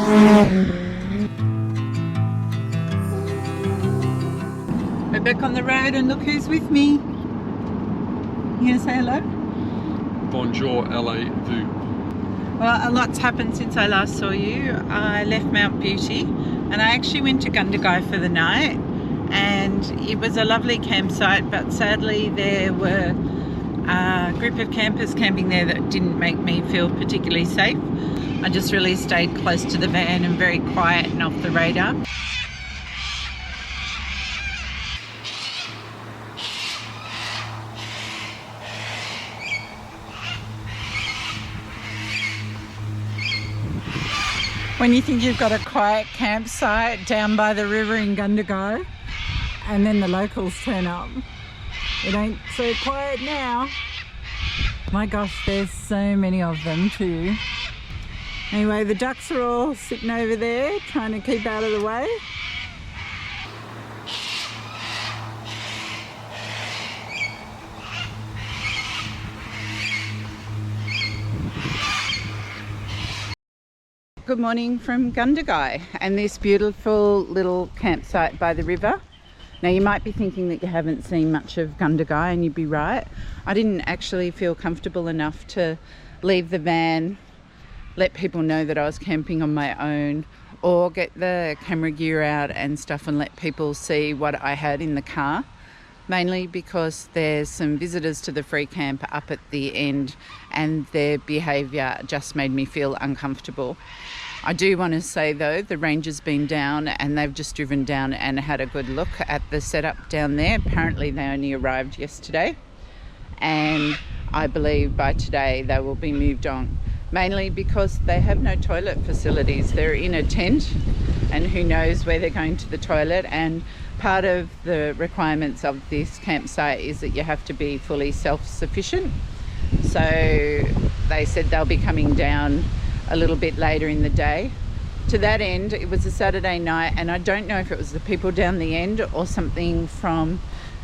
We're back on the road and look who's with me. You gonna say hello? Bonjour, LA Vu. Well, a lot's happened since I last saw you. I left Mount Beauty and I actually went to Gundagai for the night, and it was a lovely campsite, but sadly there were a group of campers camping there that didn't make me feel particularly safe. I just really stayed close to the van and very quiet and off the radar. When you think you've got a quiet campsite down by the river in Gundagai and then the locals turn up, it ain't so quiet now. My gosh, there's so many of them too. Anyway, the ducks are all sitting over there trying to keep out of the way. Good morning from Gundagai and this beautiful little campsite by the river. Now you might be thinking that you haven't seen much of Gundagai, and you'd be right. I didn't actually feel comfortable enough to leave the van, let people know that I was camping on my own, or get the camera gear out and stuff and let people see what I had in the car. Mainly because there's some visitors to the free camp up at the end and their behaviour just made me feel uncomfortable. I do want to say though, the ranger's been down and they've just driven down and had a good look at the setup down there. Apparently they only arrived yesterday, and I believe by today they will be moved on. Mainly because they have no toilet facilities. They're in a tent and who knows where they're going to the toilet, and part of the requirements of this campsite is that you have to be fully self-sufficient. So they said they'll be coming down a little bit later in the day. To that end, it was a Saturday night, and I don't know if it was the people down the end or something from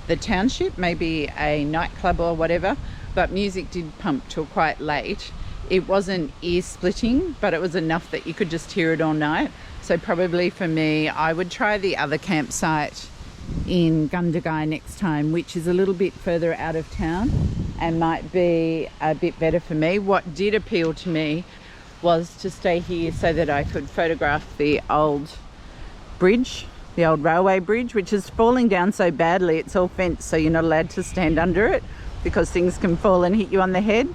the township, maybe a nightclub or whatever, but music did pump till quite late. It wasn't ear-splitting, but it was enough that you could just hear it all night. So probably for me, I would try the other campsite in Gundagai next time, which is a little bit further out of town and might be a bit better for me. What did appeal to me was to stay here so that I could photograph the old bridge, the old railway bridge, which is falling down so badly. It's all fenced, so you're not allowed to stand under it because things can fall and hit you on the head.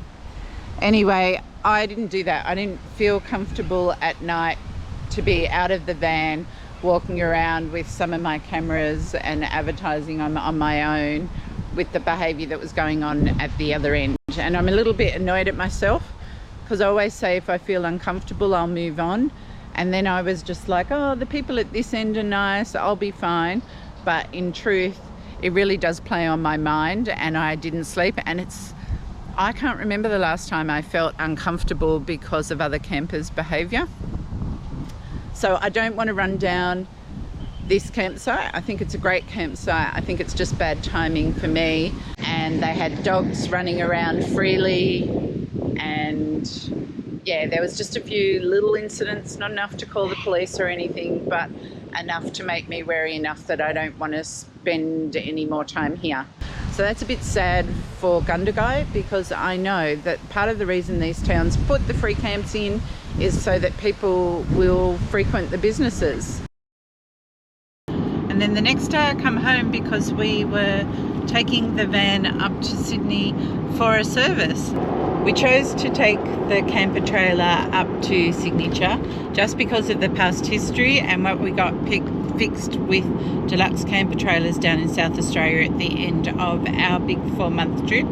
Anyway, I didn't do that. I didn't feel comfortable at night to be out of the van walking around with some of my cameras and advertising on my own with the behaviour that was going on at the other end. And I'm a little bit annoyed at myself because I always say if I feel uncomfortable I'll move on, and then I was just like, oh, the people at this end are nice, I'll be fine. But in truth it really does play on my mind and I didn't sleep, and I can't remember the last time I felt uncomfortable because of other campers' behaviour. So I don't want to run down this campsite. I think it's a great campsite. I think it's just bad timing for me. And they had dogs running around freely, and yeah, there was just a few little incidents, not enough to call the police or anything, but enough to make me wary enough that I don't want to spend any more time here. So that's a bit sad for Gundagai, because I know that part of the reason these towns put the free camps in is so that people will frequent the businesses. And then the next day I come home because we were taking the van up to Sydney for a service. We chose to take the camper trailer up to Signature just because of the past history and what we got fixed with deluxe camper trailers down in South Australia at the end of our big 4-month trip.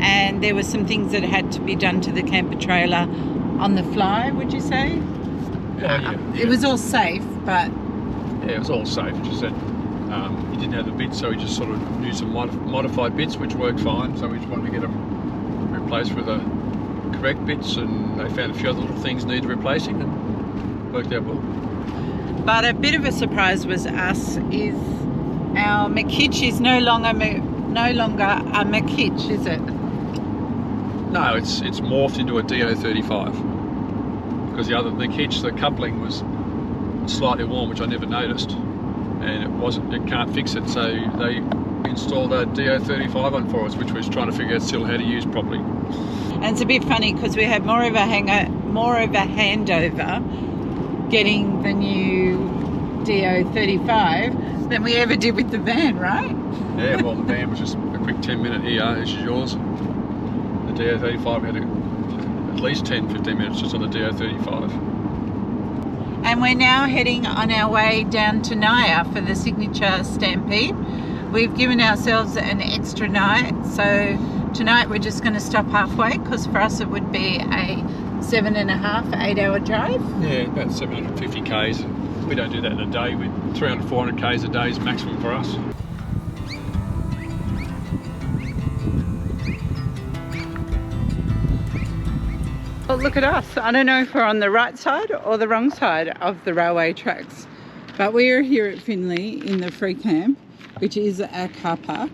And there were some things that had to be done to the camper trailer on the fly, would you say? Yeah. It was all safe, but... Yeah, it was all safe. Just that he didn't have the bits, so he just sort of used some modified bits, which worked fine. So we just wanted to get them replaced with the correct bits, and they found a few other little things needed replacing, and worked out well. But a bit of a surprise was us is our McHitch is no longer a McHitch, is it? No, it's morphed into a DO35. because the hitch, the coupling was slightly warm, which I never noticed, and it can't fix it, so they installed a DO35 on for us, which was trying to figure out still how to use properly. And it's a bit funny because we had more of a handover getting the new DO35 than we ever did with the van, right? Yeah, well, the van was just a quick 10-minute, here, this is yours. The DO35 had at least 10-15 minutes just on the DO35. And we're now heading on our way down to Nyah for the Signature Stampede. We've given ourselves an extra night, so tonight we're just going to stop halfway, because for us it would be a 7.5, 8 hour drive. Yeah, about 750 k's. We don't do that in a day. 300, 400 k's a day is maximum for us. Well, look at us. I don't know if we're on the right side or the wrong side of the railway tracks, but we are here at Finley in the free camp, which is our car park,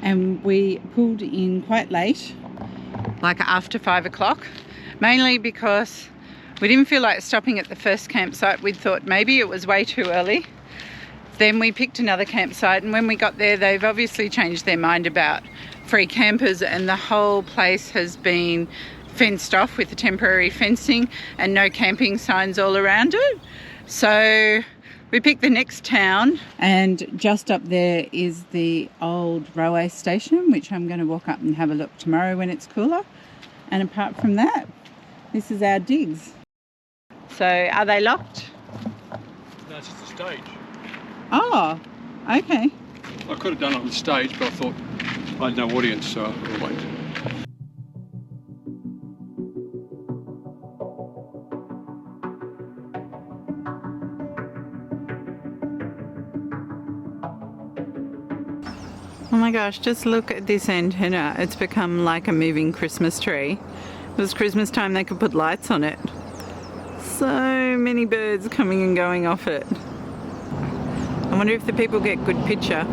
and we pulled in quite late, like after 5 o'clock, mainly because we didn't feel like stopping at the first campsite. We thought maybe it was way too early. Then we picked another campsite, and when we got there, they've obviously changed their mind about free campers, and the whole place has been fenced off with the temporary fencing and no camping signs all around it. So we picked the next town, and just up there is the old railway station, which I'm going to walk up and have a look tomorrow when it's cooler. And apart from that, this is our digs. So are they locked? No, it's just a stage. Oh, okay. I could have done it on the stage, but I thought I had no audience, so I'll wait. Oh my gosh, just look at this antenna. It's become like a moving Christmas tree. It was Christmas time, they could put lights on it. So many birds coming and going off it. I wonder if the people get good picture.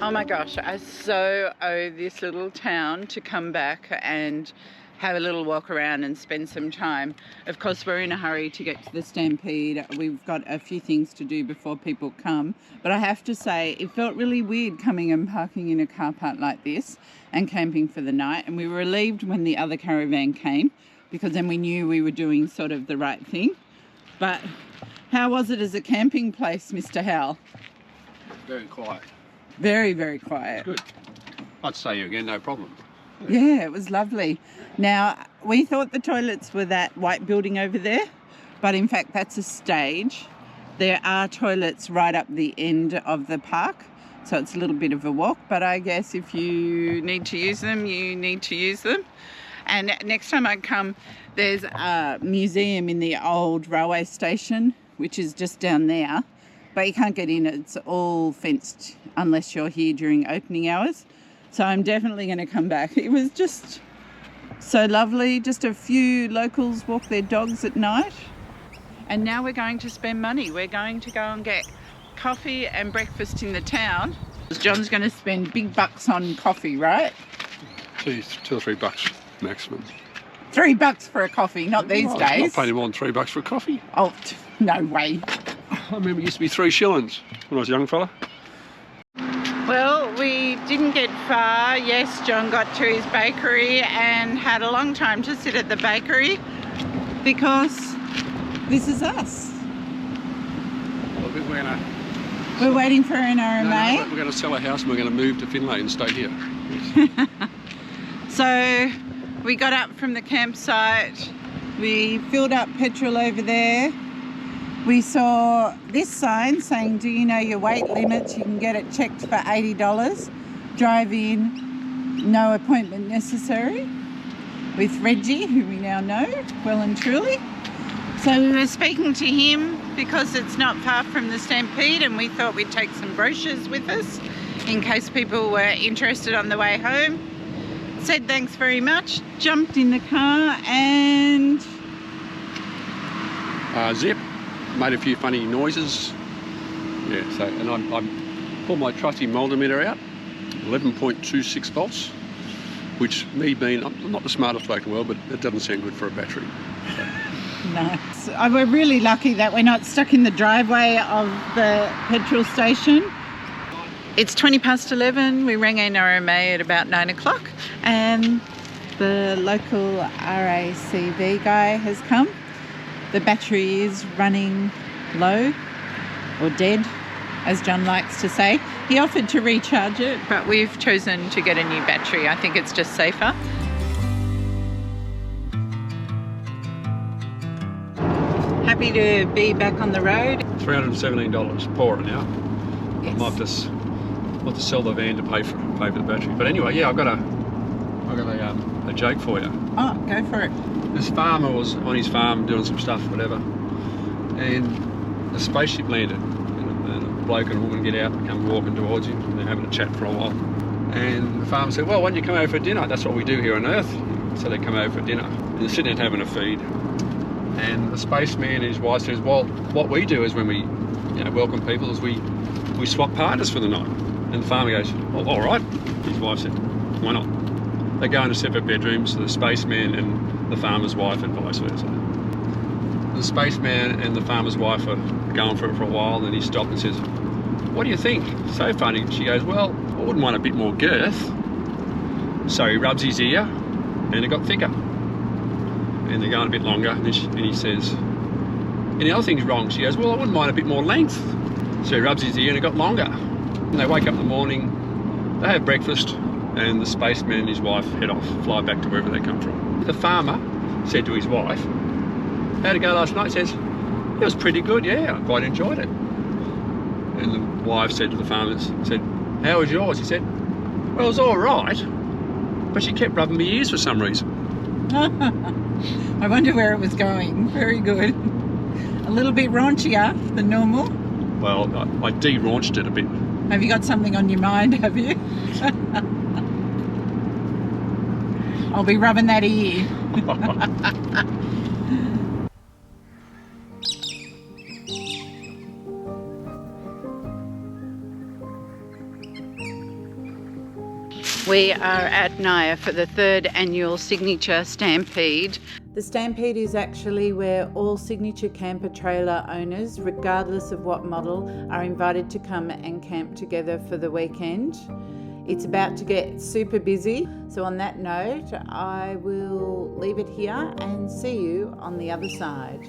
Oh my gosh, I so owe this little town to come back and have a little walk around and spend some time. Of course, we're in a hurry to get to the Stampede. We've got a few things to do before people come. But I have to say, it felt really weird coming and parking in a car park like this and camping for the night. And we were relieved when the other caravan came, because then we knew we were doing sort of the right thing. But how was it as a camping place, Mr. Howell? Very quiet. Very, very quiet. Good. I'd say you again, no problem. Yeah, it was lovely. Now, we thought the toilets were that white building over there, but in fact that's a stage. There are toilets right up the end of the park, so it's a little bit of a walk, but I guess if you need to use them, you need to use them. And next time I come, there's a museum in the old railway station, which is just down there, but you can't get in. It's all fenced unless you're here during opening hours. So I'm definitely going to come back. It was just so lovely. Just a few locals walk their dogs at night. And now we're going to spend money. We're going to go and get coffee and breakfast in the town. John's going to spend big bucks on coffee, right? $2 or $3 maximum. $3 for a coffee, not these days. I'm not paying more than $3 for a coffee. Oh, no way. I remember it used to be 3 shillings when I was a young fella. Well, we didn't get far. Yes, John got to his bakery and had a long time to sit at the bakery because this is us. We're waiting for an RMA. No, we're going to sell a house and we're going to move to Finley and stay here. So we got up from the campsite. We filled up petrol over there. We saw this sign saying, do you know your weight limits? You can get it checked for $80. Drive in, no appointment necessary, with Reggie, who we now know well and truly. So we were speaking to him because it's not far from the Stampede, and we thought we'd take some brochures with us in case people were interested on the way home. Said thanks very much, jumped in the car and... Zip, made a few funny noises. Yeah, so, and I pulled my trusty multimeter out, 11.26 volts, which me being, I'm not the smartest bloke in the world, but it doesn't sound good for a battery. So. No. So we're really lucky that we're not stuck in the driveway of the petrol station. It's 11:20. We rang NRMA at about 9 o'clock and the local RACV guy has come. The battery is running low or dead, as John likes to say. He offered to recharge it, but we've chosen to get a new battery. I think it's just safer. Happy to be back on the road. $317 poorer now. Yes. I might have to sell the van to pay for the battery. But anyway, yeah, I've got a joke for you. Oh, go for it. This farmer was on his farm doing some stuff, whatever, and a spaceship landed, and a bloke and a woman get out and come walking towards him, and they're having a chat for a while. And the farmer said, well, why don't you come over for dinner? That's what we do here on Earth. So they come over for dinner. And they're sitting there having a feed. And the spaceman and his wife says, well, what we do is when we welcome people is we swap partners for the night. And the farmer goes, well, all right. His wife said, why not? They go into separate bedrooms, the spaceman and the farmer's wife and vice versa. The spaceman and the farmer's wife are going for it for a while, and he stopped and says, what do you think? So funny. She goes, well, I wouldn't want a bit more girth. So he rubs his ear and it got thicker. And they're going a bit longer, and he says, any other thing's wrong? She goes, well, I wouldn't mind a bit more length. So he rubs his ear and it got longer. And they wake up in the morning, they have breakfast, and the spaceman and his wife head off, fly back to wherever they come from. The farmer said to his wife, how'd it go last night? He says, it was pretty good, yeah, I quite enjoyed it. And the wife said to the farmer, said, how was yours? He said, well, it was all right, but she kept rubbing my ears for some reason. I wonder where it was going. Very good. A little bit raunchier than normal. Well, I de-raunched it a bit. Have you got something on your mind, have you? I'll be rubbing that ear. We are at Nyah for the 3rd annual Signature Stampede. The Stampede is actually where all Signature camper trailer owners, regardless of what model, are invited to come and camp together for the weekend. It's about to get super busy. So on that note, I will leave it here and see you on the other side.